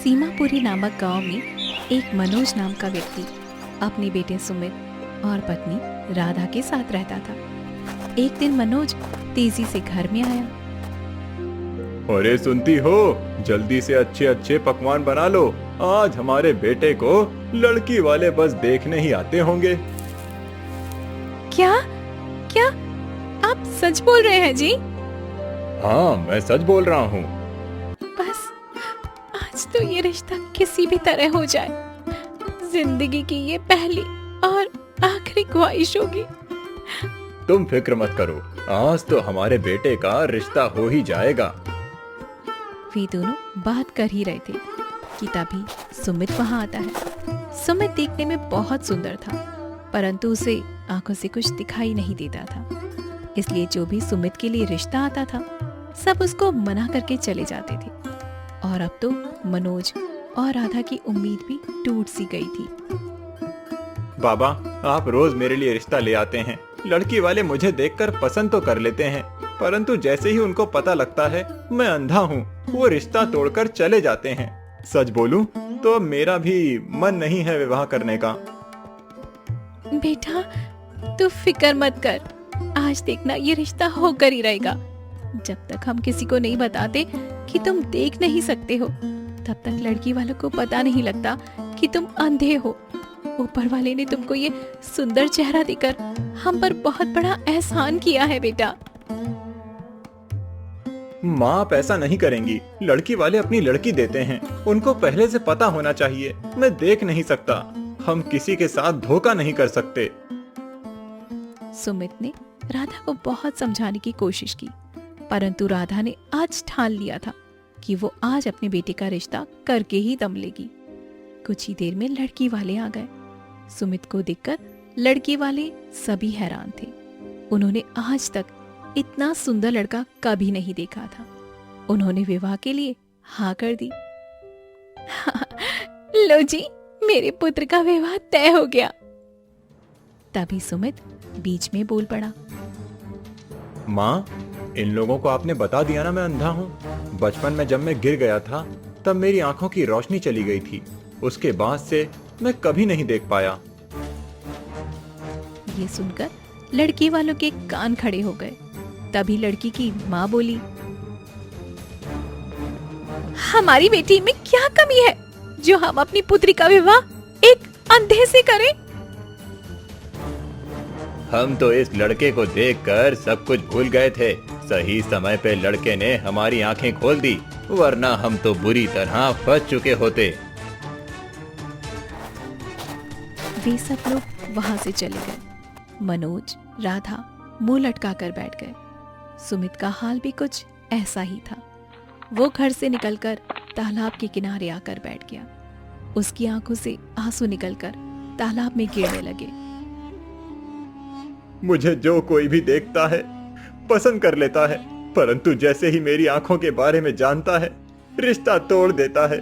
सीमापुरी नामक गांव में एक मनोज नाम का व्यक्ति अपने बेटे सुमित और पत्नी राधा के साथ रहता था। एक दिन मनोज तेजी से घर में आया। अरे सुनती हो, जल्दी से अच्छे अच्छे पकवान बना लो। आज हमारे बेटे को लड़की वाले बस देखने ही आते होंगे। क्या क्या आप सच बोल रहे हैं जी? हाँ, मैं सच बोल रहा हूँ। बस आज तो ये रिश्ता किसी भी तरह हो जाए। जिंदगी की ये पहली और आखिरी ख्वाहिश होगी। तुम फिक्र मत करो, आज तो हमारे बेटे का रिश्ता हो ही जाएगा। वे दोनों बात कर ही रहे थे कि तभी सुमित वहां आता है। सुमित देखने में बहुत सुंदर था, परंतु उसे आंखों से कुछ दिखाई नहीं देता था। इसलिए जो भी सुमित के लिए रिश्ता आता था, सब उसको मना करके चले जाते थे। और अब तो मनोज और राधा की उम्मीद भी टूट सी गई थी। बाबा, आप रोज मेरे लिए रिश्ता ले आते हैं। लड़की वाले मुझे देखकर पसंद तो कर लेते हैं, परंतु जैसे ही उनको पता लगता है मैं अंधा हूँ, वो रिश्ता तोड़कर चले जाते हैं। सच बोलूं तो अब मेरा भी मन नहीं है विवाह करने का। बेटा, तू फिक्र मत कर, आज देखना ये रिश्ता होकर ही रहेगा। जब तक हम किसी को नहीं बताते कि तुम देख नहीं सकते हो, तब तक लड़की वालों को पता नहीं लगता कि तुम अंधे हो। ऊपर वाले ने तुमको ये सुंदर चेहरा देकर हम पर बहुत बड़ा एहसान किया है बेटा। माँ, आप ऐसा नहीं करेंगी। लड़की वाले अपनी लड़की देते हैं, उनको पहले से पता होना चाहिए। मैं देख नहीं सकता, हम किसी के साथ धोखा नहीं कर सकते। सुमित ने राधा को बहुत समझाने की कोशिश की, परंतु राधा ने आज ठान लिया था कि वो आज अपने बेटे का रिश्ता करके ही दम लेगी। कुछ ही देर में लड़की वाले आ गए। सुमित को देखकर लड़की वाले सभी हैरान थे। उन्होंने आज तक इतना सुंदर लड़का कभी नहीं देखा था। उन्होंने विवाह के लिए हाँ कर दी। लो जी, मेरे पुत्र का विवाह तय हो गया। तभी सुमित बीच में बोल पड़ा। माँ, इन लोगों को आपने बता दिया ना मैं अंधा हूँ। बचपन में जब मैं गिर गया था, तब मेरी आंखों की रोशनी चली गई थी। उसके बाद से मैं कभी नहीं देख पाया। ये सुनकर लड़की वालों के कान खड़े हो गए। तभी लड़की की माँ बोली, हमारी बेटी में क्या कमी है जो हम अपनी पुत्री का विवाह एक अंधे से करें? हम तो इस लड़के को देखकर सब कुछ भूल गए थे। सही समय पे लड़के ने हमारी आंखें खोल दी, वरना हम तो बुरी तरह फंस चुके होते। वे सब लोग वहां से चले गए। मनोज, राधा मुंह लटका कर बैठ गए। सुमित का हाल भी कुछ ऐसा ही था। वो घर से निकलकर तालाब के किनारे आकर बैठ गया। उसकी आंखों से आंसू निकलकर तालाब में गिरने लगे। मुझे जो कोई भी देखता है पसंद कर लेता है, परंतु जैसे ही मेरी आंखों के बारे में जानता है, रिश्ता तोड़ देता है।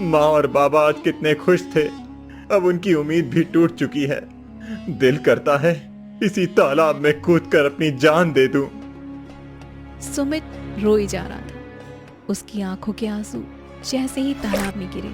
माँ और बाबा आज कितने खुश थे, अब उनकी उम्मीद भी टूट चुकी है। दिल करता है इसी तालाब में कूदकर अपनी जान दे दूं। सुमित रोई जा रहा था। उसकी आंखों के आंसू जैसे ही तालाब में गिरे,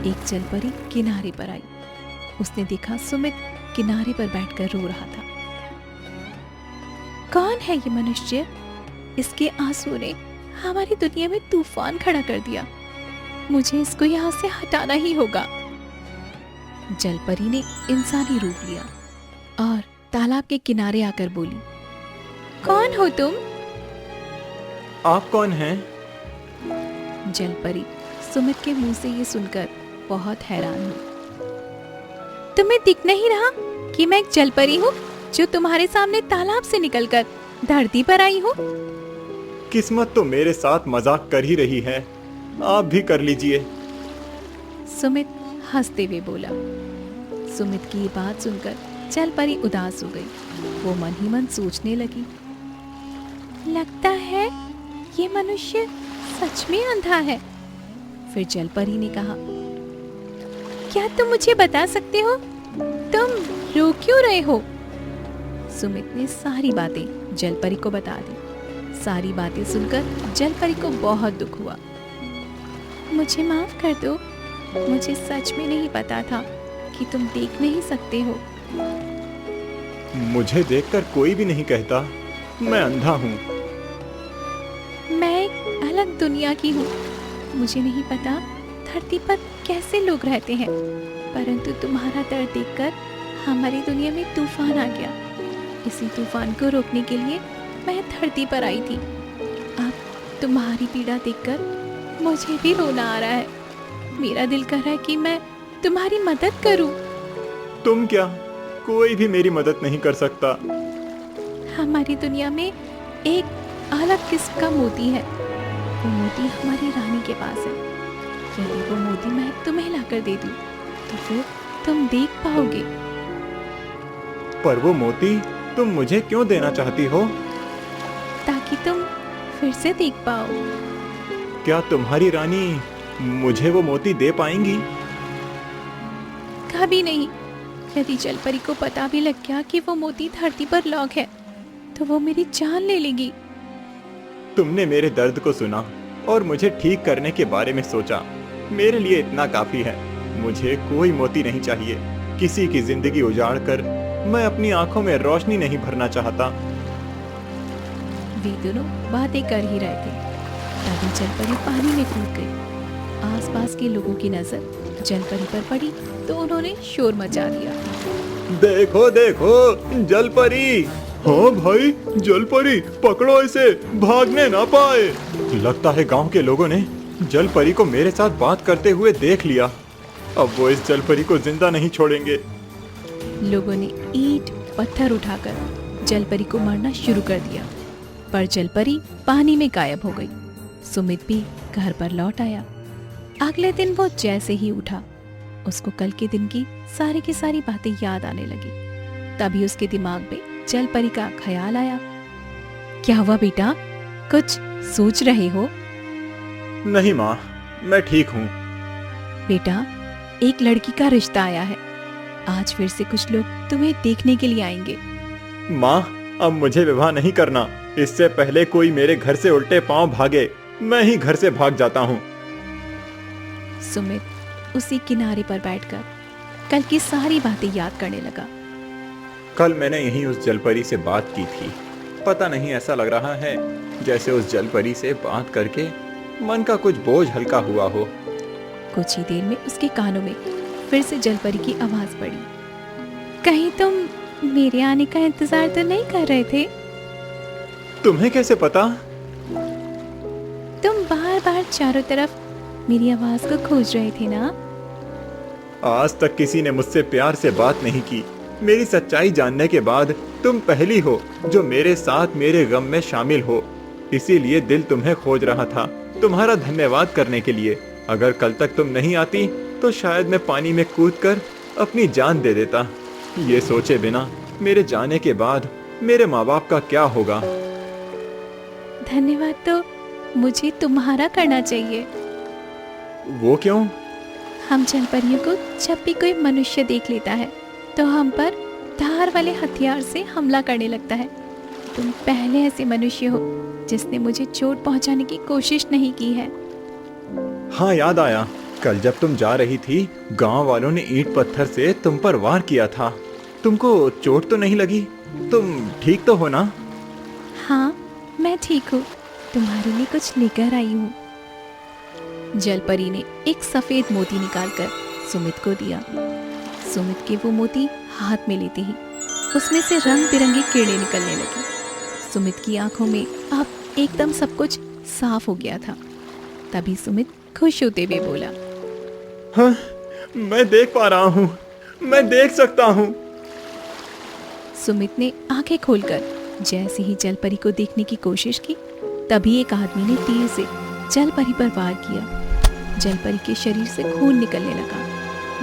एक जलपरी किनारे पर आई। उसने देखा सुमित किनारे पर बैठकर रो रहा था। कौन है ये मनुष्य? इसके आंसू ने हमारी दुनिया में तूफान खड़ा कर दिया। मुझे इसको यहाँ से हटाना ही होगा। जलपरी ने इंसानी रूप लिया और तालाब के किनारे आकर बोली, कौन हो तुम? आप कौन हैं? जलपरी सुमित के मुंह से ये सुनकर बहुत हैरान हुई। तुम्हें दिख नहीं रहा कि मैं एक जलपरी हूँ जो तुम्हारे सामने तालाब से निकलकर धरती पर आई हूँ? किस्मत तो मेरे साथ मजाक कर ही रही है, आप भी कर लीजिए। सुमित हंसते हुए बोला। सुमित की ये बात सुनकर जलपरी उदास हो गई। वो मन ही मन सोचने लगी, लगता है ये मनुष्य सच में अंधा है। फिर जलपरी ने कहा, क्या तुम मुझे बता सकते हो तुम रो क्यों रहे हो? सुमित ने सारी बातें जलपरी को बता दी। सारी बातें सुनकर जलपरी को बहुत दुख हुआ। मुझे माफ कर दो। मुझे सच में नहीं पता था कि तुम देख नहीं सकते हो। मुझे देखकर कोई भी नहीं कहता मैं अंधा हूँ। मैं एक अलग दुनिया की हूँ। मुझे नहीं पता धरती पर कैसे लोग रहते हैं, परंतु तुम्हारा दर्द देखकर हमारी दुनिया में तूफान आ गया। इसी तूफान को रोकने के लिए मैं धरती पर आई थी। अब तुम्हारी पीड़ा देखकर मुझे भी रोना आ रहा है। मेरा दिल कर रहा है कि मैं तुम्हारी मदद करूं। तुम क्या? कोई भी मेरी मदद नहीं कर सकता। हमारी दुनिया में एक अलग किस्म का मोती है। वो मोती हमारी रानी के पास है। यदि वो मोती मैं तुम्हें लाकर दे दूं, तो फिर तुम देख पाओगे। पर वो मोती तुम मुझे क्यों देना चाहती हो? ताकि तुम फिर से देख पाओ। क्या तुम्हारी रानी मुझे वो मोती दे पाएंगी? कभी नहीं। यदि जलपरी को पता भी लग गया कि वो मोती धरती पर लॉक है, तो वो मेरी जान ले लेगी। तुमने मेरे दर्द को सुना और मुझे ठीक करने के बारे में सोचा। मेरे लिए इतना काफी है। मुझे कोई मोती नहीं चाहिए। किसी की जिंदगी उजाड़ कर मैं अपनी आंखों में रोशनी नहीं भरना चाहता। वे दोनों बातें कर ही रहे थे, तभी जलपरी पानी में कूद गई। आसपास के लोगों की नजर जलपरी पर पड़ी तो उन्होंने शोर मचा दिया। देखो देखो जलपरी! हाँ भाई, जलपरी पकड़ो इसे, भागने ना पाए। लगता है गांव के लोगों ने जलपरी को मेरे साथ बात करते हुए देख लिया। अब वो इस जलपरी को जिंदा नहीं छोड़ेंगे। लोगों ने ईंट पत्थर उठाकर जलपरी को मारना शुरू कर दिया, पर जलपरी पानी में गायब हो गई। सुमित भी घर पर लौट आया। अगले दिन वो जैसे ही उठा, उसको कल के दिन की सारी बातें याद आने लगी। तभी उसके दिमाग में जलपरी का ख्याल आया। क्या हुआ बेटा, कुछ सोच रहे हो? नहीं माँ, मैं ठीक हूँ। बेटा, एक लड़की का रिश्ता आया है। आज फिर से कुछ लोग तुम्हें देखने के लिए आएंगे। माँ, अब मुझे विवाह नहीं करना। इससे पहले कोई मेरे घर से उल्टे पांव भागे, मैं ही घर से भाग जाता हूँ। सुमित उसी किनारे पर बैठकर कल की सारी बातें याद करने लगा। कल मैंने यहीं उस जलपरी से बात की थी। पता नहीं, ऐसा लग रहा है जैसे उस जलपरी से बात करके मन का कुछ बोझ हल्का हुआ हो। कुछ ही देर में उसके कानों में फिर से जलपरी की आवाज पड़ी। कहीं तुम मेरे आने का इंतजार तो नहीं कर रहे थे? तुम्हें कैसे पता? तुम बार बार चारों तरफ मेरी आवाज को खोज रहे थे ना? आज तक किसी ने मुझसे प्यार से बात नहीं की। मेरी सच्चाई जानने के बाद तुम पहली हो जो मेरे साथ मेरे गम में शामिल हो। इसीलिए दिल तुम्हें खोज रहा था, तुम्हारा धन्यवाद करने के लिए। अगर कल तक तुम नहीं आती तो शायद मैं पानी में कूदकर अपनी जान दे देता। ये सोचे बिना मेरे जाने के बाद मेरे माँ बाप का क्या होगा। धन्यवाद तो मुझे तुम्हारा करना चाहिए। वो क्यों? हम जलपरियों को जब भी कोई मनुष्य देख लेता है तो हम पर धार वाले हथियार से हमला करने लगता है। तुम पहले ऐसे मनुष्य हो जिसने मुझे चोट पहुंचाने की कोशिश नहीं की है। हाँ, याद आया। कल जब तुम जा रही थी, गांव वालों ने ईंट पत्थर से तुम पर वार किया था। तुमको चोट तो नहीं लगी? तुम ठीक तो हो ना? हाँ, मैं ठीक हूँ। तुम्हारे लिए कुछ लेकर आई हूँ। जलपरी ने एक सफेद मोती निकालकर सुमित को दिया। सुमित के वो मोती हाथ में लेते ही उसमें से रंग बिरंगी किरणें निकलने लगी। सुमित की आंखों में अब एकदम सब कुछ साफ हो गया था। तभी सुमित खुश होते हुए बोला, हाँ, मैं देख पा रहा हूँ, मैं देख सकता हूँ। सुमित ने आंखें खोलकर जैसे ही जलपरी को देखने की कोशिश की, तभी एक आदमी ने तीर से जलपरी पर वार किया। जलपरी के शरीर से खून निकलने लगा।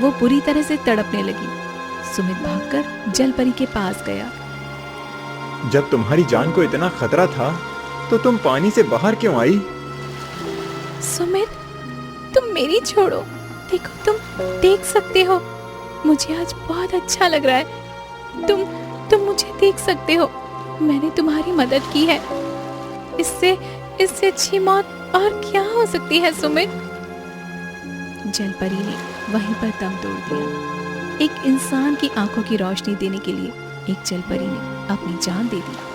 वो बुरी तरह से तड़पने लगी। सुमित भागकर जलपरी के पास गया। जब तुम्हारी जान को इतना खतरा था तो तुम पानी से बाहर क्यों आई? सुमित, तुम मेरी छोड़ो। देखो, तुम देख सकते हो, मुझे आज बहुत अच्छा लग रहा है। तुम मुझे देख सकते हो। मैंने तुम्हारी मदद की है। इससे अच्छी मौत और क्या हो सकती है सुमित? जलपरी ने वहीं पर दम तोड़ दिया। एक इंसान की आंखों की रोशनी देने के लिए एक जलपरी ने अपनी जान दे दी।